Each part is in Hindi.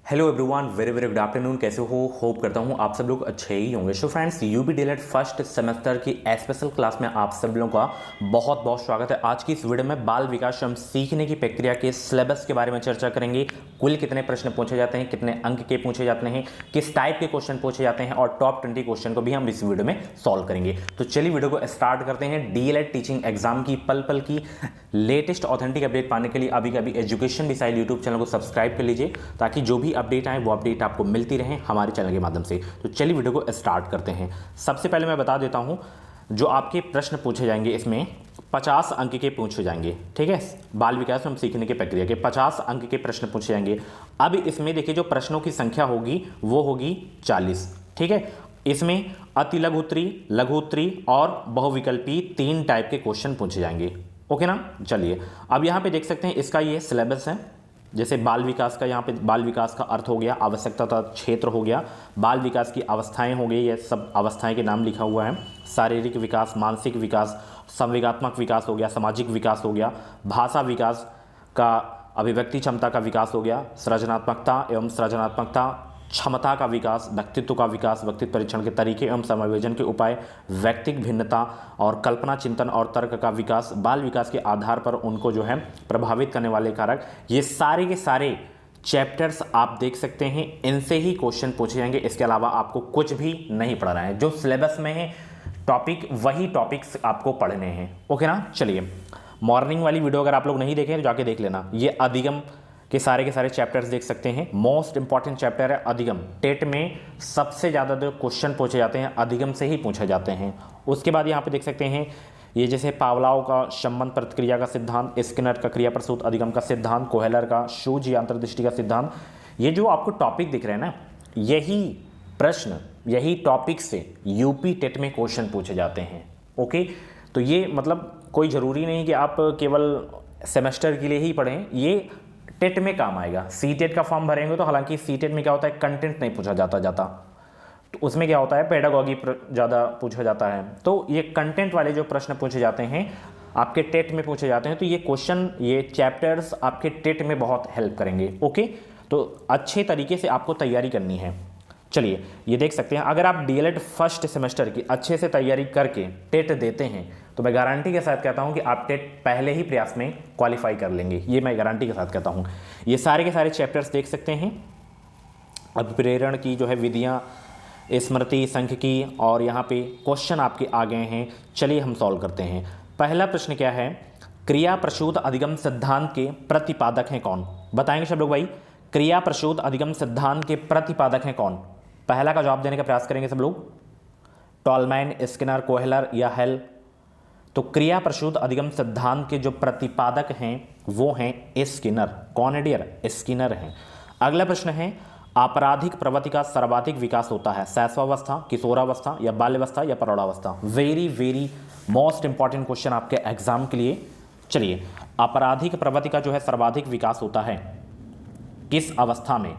Hello everyone, very very good afternoon. कैसे हो? होप करता हूँ आप सब लोग अच्छे ही होंगे। So friends, UP DElEd first semester की स्पेशल क्लास में आप सब लोगों का बहुत बहुत स्वागत है। आज की इस वीडियो में बाल विकास एवं सीखने की प्रक्रिया के सिलेबस के बारे में चर्चा करेंगे। कुल कितने प्रश्न पूछे जाते हैं, कितने अंक के पूछे जाते हैं, किस टाइप के क्वेश्चन पूछे जाते हैं और टॉप 20 क्वेश्चन को भी हम इस वीडियो में सॉल्व करेंगे। तो चलिए वीडियो को स्टार्ट करते हैं। डीएलएड टीचिंग एग्जाम की पल पल की लेटेस्ट ऑथेंटिक अपडेट पाने के लिए अभी कभी एजुकेशन डिसाइड यूट्यूब चैनल को सब्सक्राइब कर लीजिए, ताकि जो भी अपडेट आए वो अपडेट आपको मिलती रहे हमारे चैनल के माध्यम से। तो चलिए वीडियो को स्टार्ट करते हैं। सबसे पहले मैं बता देता हूं, जो आपके प्रश्न पूछे जाएंगे इसमें 50 अंक के पूछे जाएंगे। ठीक है, बाल विकास एवं सीखने की प्रक्रिया के 50 अंक के प्रश्न पूछे जाएंगे। अब इसमें देखिए, जो प्रश्नों की संख्या होगी वो होगी 40। ठीक है, इसमें अति लघु उत्तरी, लघु उत्तरी और बहुविकल्पी 3 टाइप के क्वेश्चन पूछे जाएंगे। ओके ना। चलिए, अब यहाँ पे देख सकते हैं इसका ये सिलेबस है। जैसे बाल विकास का, यहाँ पे बाल विकास का अर्थ हो गया, आवश्यकता तथा क्षेत्र हो गया, बाल विकास की अवस्थाएं हो गई, ये सब अवस्थाएं के नाम लिखा हुआ है। शारीरिक विकास, मानसिक विकास, संवेगात्मक विकास हो गया, सामाजिक विकास हो गया, भाषा विकास का, अभिव्यक्ति क्षमता का विकास हो गया, सृजनात्मकता एवं सृजनात्मकता क्षमता का विकास, व्यक्तित्व का विकास, व्यक्तित्व परीक्षण के तरीके एवं समायोजन के उपाय, व्यक्तिक भिन्नता और कल्पना, चिंतन और तर्क का विकास, बाल विकास के आधार पर उनको जो है प्रभावित करने वाले कारक, ये सारे के सारे चैप्टर्स आप देख सकते हैं। इनसे ही क्वेश्चन पूछे जाएंगे। इसके अलावा आपको कुछ भी नहीं पढ़ना है। जो सिलेबस में है टॉपिक, वही टॉपिक्स आपको पढ़ने हैं। ओके ना। चलिए, मॉर्निंग वाली वीडियो अगर आप लोग नहीं देखें तो जाके देख लेना। ये अधिगम के सारे चैप्टर्स देख सकते हैं। मोस्ट इंपॉर्टेंट चैप्टर है अधिगम। टेट में सबसे ज़्यादा जो क्वेश्चन पूछे जाते हैं अधिगम से ही पूछे जाते हैं। उसके बाद यहाँ पे देख सकते हैं, ये जैसे पावलाव का संबंध प्रतिक्रिया का सिद्धांत, स्किनर का क्रिया प्रसूत अधिगम का सिद्धांत, कोहेलर का शूज या अंतर्दृष्टि का सिद्धांत, ये जो आपको टॉपिक दिख रहे हैं ना, यही प्रश्न, यही टॉपिक से यूपी टेट में क्वेश्चन पूछे जाते हैं। ओके, तो ये मतलब कोई ज़रूरी नहीं कि आप केवल सेमेस्टर के लिए ही पढ़ें, ये टेट में काम आएगा। सी टेट का फॉर्म भरेंगे तो, हालांकि सी टेट में क्या होता है, कंटेंट नहीं पूछा जाता, तो उसमें क्या होता है, पेडागॉगी ज़्यादा पूछा जाता है। तो ये कंटेंट वाले जो प्रश्न पूछे जाते हैं आपके टेट में पूछे जाते हैं, तो ये क्वेश्चन, ये चैप्टर्स आपके टेट में बहुत हेल्प करेंगे। ओके, तो अच्छे तरीके से आपको तैयारी करनी है। चलिए, ये देख सकते हैं, अगर आप डीएलएड फर्स्ट सेमेस्टर की अच्छे से तैयारी करके टेट देते हैं तो मैं गारंटी के साथ कहता हूं कि आप टेट पहले ही प्रयास में क्वालिफाई कर लेंगे। ये मैं गारंटी के साथ कहता हूं। ये सारे के सारे चैप्टर्स देख सकते हैं। अभिप्रेरण की जो है विधियां, स्मृति, सांख्यिकी, और यहाँ पे क्वेश्चन आपके आ गए हैं। चलिए हम सॉल्व करते हैं। पहला प्रश्न क्या है, क्रिया प्रसूत अधिगम सिद्धांत के प्रतिपादक हैं कौन? बताएंगे सब लोग भाई, क्रिया प्रसूत अधिगम सिद्धांत के प्रतिपादक हैं कौन? पहला का जवाब देने का प्रयास करेंगे सब लोग। टॉलमैन, स्किनर, कोहेलर या हेल? तो क्रिया प्रसूत अधिगम सिद्धांत के जो प्रतिपादक हैं वो हैं स्किनर। कौन है डियर? स्किनर हैं। अगला प्रश्न है, आपराधिक प्रवृत्ति का सर्वाधिक विकास होता है शैशवावस्था, किशोरावस्था या बाल्यावस्था या प्रौढ़ावस्था? Very very most important question आपके एग्जाम के लिए। चलिए, आपराधिक प्रवृत्ति का जो है सर्वाधिक विकास होता है किस अवस्था में?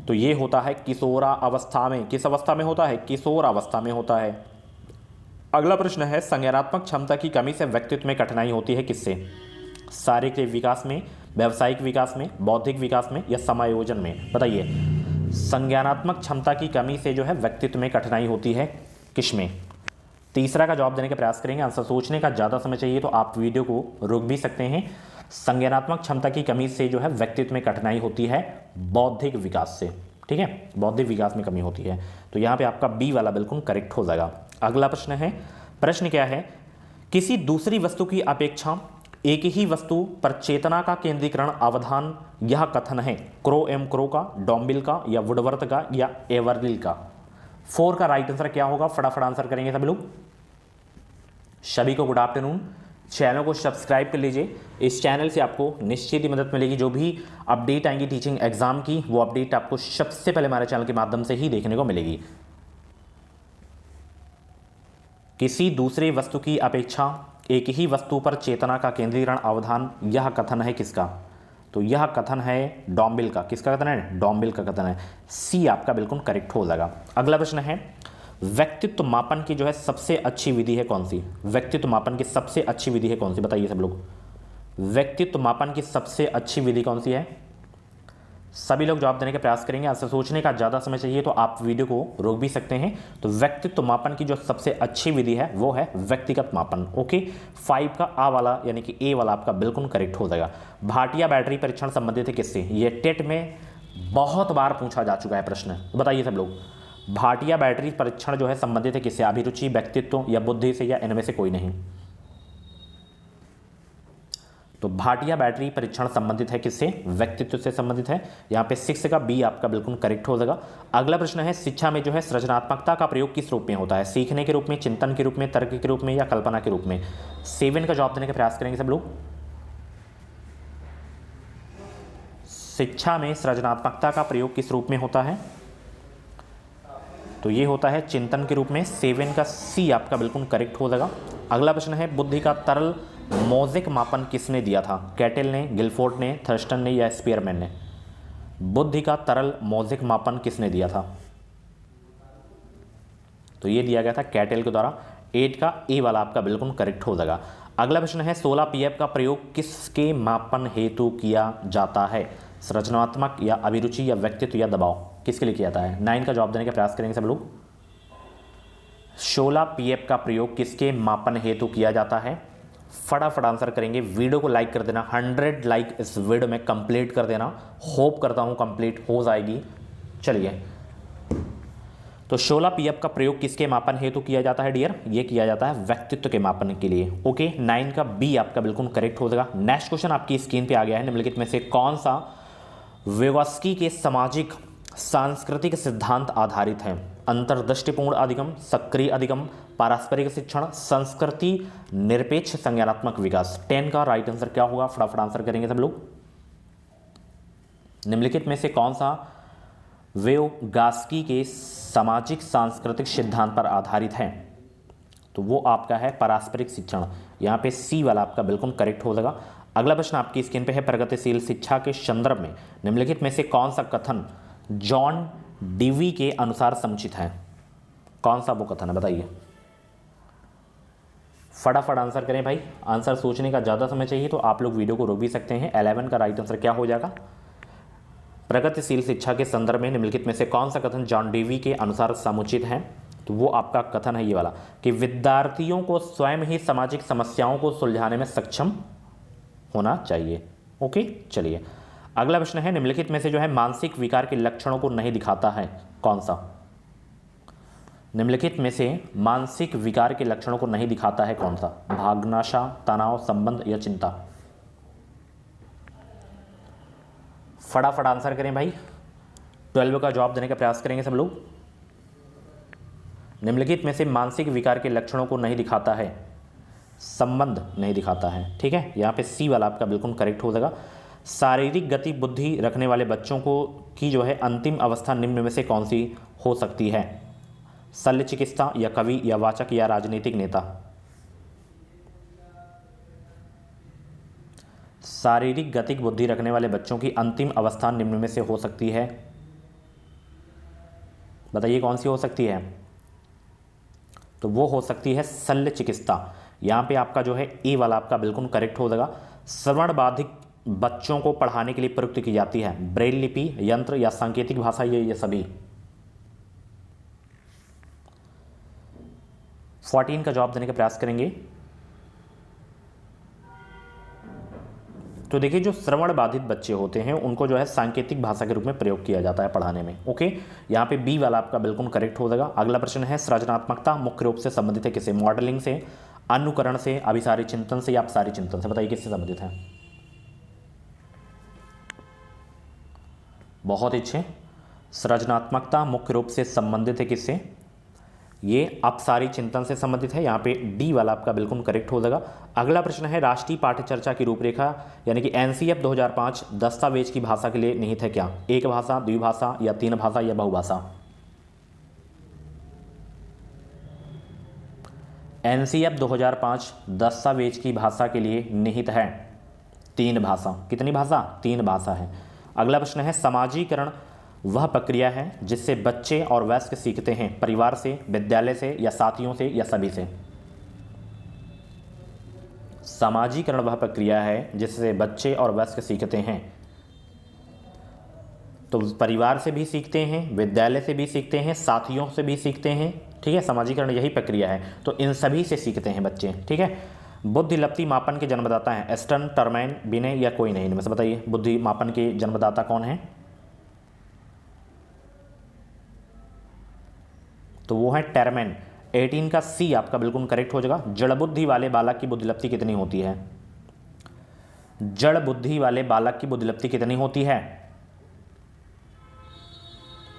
तो ये होता है किशोरा अवस्था में। किस अवस्था में होता है? किशोर अवस्था में होता है। अगला प्रश्न है, संज्ञानात्मक क्षमता की कमी से व्यक्तित्व में कठिनाई होती है किससे? शारीरिक विकास में, व्यावसायिक विकास में, बौद्धिक विकास में या समायोजन में? बताइए, संज्ञानात्मक क्षमता की कमी से जो है व्यक्तित्व में कठिनाई होती है किसमें? तीसरा का जवाब देने का प्रयास करेंगे। आंसर सोचने का ज़्यादा समय चाहिए तो आप वीडियो को रोक भी सकते हैं। संज्ञानात्मक क्षमता की कमी से जो है व्यक्तित्व में कठिनाई होती है बौद्धिक विकास से। ठीक है, बौद्धिक विकास में कमी होती है। तो यहाँ पे आपका बी वाला बिल्कुल करेक्ट हो जाएगा। अगला प्रश्न है, प्रश्न क्या है, किसी दूसरी वस्तु की अपेक्षा एक ही वस्तु पर चेतना का केंद्रीकरण अवधान, यह कथन है क्रो एम क्रो का, डॉम्बिल का या वुडवर्थ का या एवर्लिल का? 4 का राइट आंसर क्या होगा? फटाफट आंसर करेंगे सब लोग। सभी को गुड आफ्टरनून। चैनल को सब्सक्राइब कर लीजिए। इस चैनल से आपको निश्चित ही मदद मिलेगी। जो भी अपडेट आएंगी टीचिंग एग्जाम की, वो अपडेट आपको सबसे पहले हमारे चैनल के माध्यम से ही देखने को मिलेगी। किसी दूसरी वस्तु की अपेक्षा एक ही वस्तु पर चेतना का केंद्रीकरण अवधान, यह कथन है किसका? तो यह कथन है डॉम्बिल का। किसका कथन है? डॉम्बिल का कथन है। सी आपका बिल्कुल करेक्ट हो जाएगा। अगला प्रश्न है, व्यक्तित्व मापन की जो है सबसे अच्छी विधि है कौन सी? व्यक्तित्व मापन की सबसे अच्छी विधि है कौन सी? बताइए सब लोग। व्यक्तित्व मापन की सबसे अच्छी विधि कौन सी है? सभी लोग जवाब देने का प्रयास करेंगे। आंसर सोचने का ज़्यादा समय चाहिए तो आप वीडियो को रोक भी सकते हैं। तो व्यक्तित्व मापन की जो सबसे अच्छी विधि है वो है व्यक्तिगत मापन। ओके, 5 का आ वाला यानी कि ए वाला आपका बिल्कुल करेक्ट हो जाएगा। भाटिया बैटरी परीक्षण संबंधित है किससे? ये टेट में बहुत बार पूछा जा चुका है प्रश्न। तो बताइए सब लोग, भाटिया बैटरी परीक्षण जो है संबंधित है किससे? अभिरुचि, व्यक्तित्व या बुद्धि से, या इनमें से कोई नहीं? तो भाटिया बैटरी परीक्षण संबंधित है किससे? व्यक्तित्व से संबंधित है। यहाँ पे 6 का बी आपका बिल्कुल करेक्ट हो जाएगा। अगला प्रश्न है, शिक्षा में जो है सृजनात्मकता का प्रयोग किस रूप में होता है? सीखने के रूप में, चिंतन के रूप में, तर्क के रूप में, या कल्पना के रूप में? 7 का जवाब देने का प्रयास करेंगे सब लोग। शिक्षा में सृजनात्मकता का प्रयोग किस रूप में होता है? तो ये होता है चिंतन के रूप में। 7 का सी आपका बिल्कुल करेक्ट हो जाएगा। अगला प्रश्न है, बुद्धि का तरल मौजिक मापन किसने दिया था? कैटेल ने, गिलफोर्ड ने, थर्स्टन ने, या स्पीयरमैन ने? बुद्धि का तरल मौजिक मापन किसने दिया था? तो ये दिया गया था कैटेल के द्वारा। 8 का ए वाला आपका बिल्कुल करेक्ट हो जाएगा। अगला प्रश्न है, 16 पीएफ का प्रयोग किसके मापन हेतु किया जाता है? सृजनात्मक या अभिरुचि या व्यक्तित्व या दबाव? किसके लिए किया जाता है? 9 का जवाब देने का प्रयास करेंगे सब लोग। 16 पीएफ का प्रयोग किसके मापन हेतु किया जाता है? फटाफट आंसर करेंगे। वीडियो को लाइक कर देना, 100 लाइक इस वीडियो में कंप्लीट कर देना। होप करता हूं कंप्लीट हो जाएगी। चलिए, तो 16 पीएफ का प्रयोग किसके मापन हेतु किया जाता है डियर? ये किया जाता है व्यक्तित्व के मापन के लिए। ओके, 9 का बी आपका बिल्कुल करेक्ट हो जाएगा। नेक्स्ट क्वेश्चन आपकी स्क्रीन पे आ गया है। निम्नलिखित में से कौन सा व्यवस्थी के सामाजिक सांस्कृतिक सिद्धांत आधारित है? अंतर्दृष्टिपूर्ण अधिगम, सक्रिय अधिगम, पारस्परिक शिक्षण, संस्कृति निरपेक्ष संज्ञानात्मक विकास। 10 का राइट आंसर क्या होगा? फटाफट आंसर करेंगे सब लोग। निम्नलिखित में से कौन सा वेयोगास्की के सामाजिक सांस्कृतिक सिद्धांत पर आधारित है? तो वो आपका है पारस्परिक शिक्षण। यहाँ पे सी वाला आपका बिल्कुल करेक्ट हो जाएगा। अगला प्रश्न आपकी स्क्रीन पे है, प्रगतिशील शिक्षा के संदर्भ में निम्नलिखित में से कौन सा कथन जॉन डीवी के अनुसार समुचित है? कौन सा वो कथन है बताइए? फटाफट आंसर करें भाई। आंसर सोचने का ज़्यादा समय चाहिए तो आप लोग वीडियो को रोक भी सकते हैं। 11 का राइट आंसर क्या हो जाएगा? प्रगतिशील शिक्षा के संदर्भ में निम्नलिखित में से कौन सा कथन जॉन डीवी के अनुसार समुचित है? तो वो आपका कथन है ये वाला कि विद्यार्थियों को स्वयं ही सामाजिक समस्याओं को सुलझाने में सक्षम होना चाहिए। ओके, चलिए अगला प्रश्न है, निम्नलिखित में से जो है मानसिक विकार के लक्षणों को नहीं दिखाता है? कौन सा? निम्नलिखित में से मानसिक विकार के लक्षणों को नहीं दिखाता है कौन सा? भावनाशा, तनाव, संबंध या चिंता? फटाफट आंसर करें भाई। 12 का जवाब देने का प्रयास करेंगे सब लोग। निम्नलिखित में से मानसिक विकार के लक्षणों को नहीं दिखाता है, संबंध नहीं दिखाता है। ठीक है, यहाँ पे सी वाला आपका बिल्कुल करेक्ट हो जाएगा। शारीरिक गति बुद्धि रखने वाले बच्चों को की जो है अंतिम अवस्था निम्न में से कौन सी हो सकती है? शल्य चिकित्सा या कवि या वाचक या राजनीतिक नेता? शारीरिक गतिक बुद्धि रखने वाले बच्चों की अंतिम अवस्था निम्न में से हो सकती है, बताइए कौन सी हो सकती है? तो वो हो सकती है शल्य चिकित्सा। यहाँ पे आपका जो है ए वाला आपका बिल्कुल करेक्ट हो जाएगा। श्रवण बाधित बच्चों को पढ़ाने के लिए प्रयुक्त की जाती है ब्रेल लिपि, यंत्र या सांकेतिक भाषा, ये सभी। 14 का जवाब देने का प्रयास करेंगे। तो देखिए, जो श्रवण बाधित बच्चे होते हैं उनको जो है सांकेतिक भाषा के रूप में प्रयोग किया जाता है पढ़ाने में। ओके, यहाँ पे बी वाला आपका बिल्कुल करेक्ट हो जाएगा। अगला प्रश्न है, सृजनात्मकता मुख्य रूप से संबंधित है किसे? मॉडलिंग से, अनुकरण से, अभिसारी चिंतन से या अपसारी चिंतन से? बताइए किससे संबंधित है? बहुत अच्छे। सृजनात्मकता मुख्य रूप से संबंधित है किससे? ये अपसारी चिंतन से संबंधित है। यहाँ पे डी वाला आपका बिल्कुल करेक्ट हो जाएगा। अगला प्रश्न है, राष्ट्रीय पाठ्य चर्चा की रूपरेखा यानी कि एनसीएफ 2005 दस्तावेज की भाषा के लिए निहित है क्या? एक भाषा, द्विभाषा या तीन भाषा या बहुभाषा? एनसीएफ 2005 दस्तावेज की भाषा के लिए निहित है तीन भाषा। कितनी भाषा? तीन भाषा है। अगला प्रश्न है, समाजीकरण वह प्रक्रिया है जिससे बच्चे और वयस्क सीखते हैं परिवार से, विद्यालय से या साथियों से या सभी से? समाजीकरण वह प्रक्रिया है जिससे बच्चे और वयस्क सीखते हैं तो परिवार से भी सीखते हैं, विद्यालय से भी सीखते हैं, साथियों से भी सीखते हैं, ठीक है। समाजीकरण यही प्रक्रिया है, तो इन सभी से सीखते हैं बच्चे, ठीक है। बुद्धिलब्धि मापन के जन्मदाता हैं एस्टन, टर्मैन, बिने या कोई नहीं, इनमें से बताइए बुद्धि मापन के जन्मदाता कौन है? तो वो है टर्मैन। 18 का सी आपका बिल्कुल करेक्ट हो जाएगा। जड़ बुद्धि वाले बालक की बुद्धिलब्धि कितनी होती है? जड़ बुद्धि वाले बालक की बुद्धिलब्धि कितनी होती है?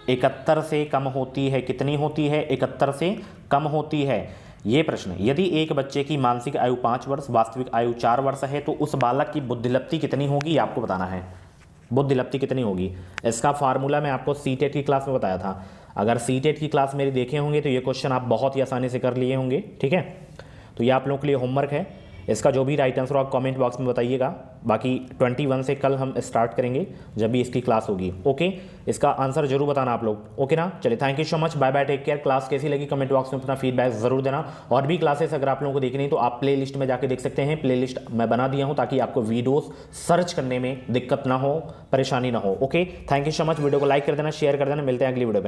71 से कम होती है। कितनी होती है? 71 से कम होती है। ये प्रश्न, यदि एक बच्चे की मानसिक आयु 5 वर्ष, वास्तविक आयु 4 वर्ष है, तो उस बालक की बुद्धिलब्धि कितनी होगी, आपको बताना है। बुद्धिलब्धि कितनी होगी, इसका फार्मूला मैं आपको सीटेट की क्लास में बताया था। अगर सीटेट की क्लास मेरी देखे होंगे तो ये क्वेश्चन आप बहुत ही आसानी से कर लिए होंगे, ठीक है। तो ये आप लोगों के लिए होमवर्क है। इसका जो भी राइट आंसर आप कमेंट बॉक्स में बताइएगा। बाकी 21 से कल हम स्टार्ट करेंगे जब भी इसकी क्लास होगी, ओके। इसका आंसर जरूर बताना आप लोग, ओके ना। चलिए, thank you so much, bye bye, take care. Class कैसी लगी कमेंट बॉक्स में अपना फीडबैक जरूर देना। और भी क्लासेस अगर आप लोगों को देखनी तो आप प्ले लिस्ट में जाकर देख सकते हैं। प्ले लिस्ट मैं बना दिया हूँ ताकि आपको वीडियोस सर्च करने में दिक्कत ना हो, परेशानी ना हो, okay. Thank you so much. Video को लाइक कर देना, शेयर कर देना। मिलते हैं अगली वीडियो में।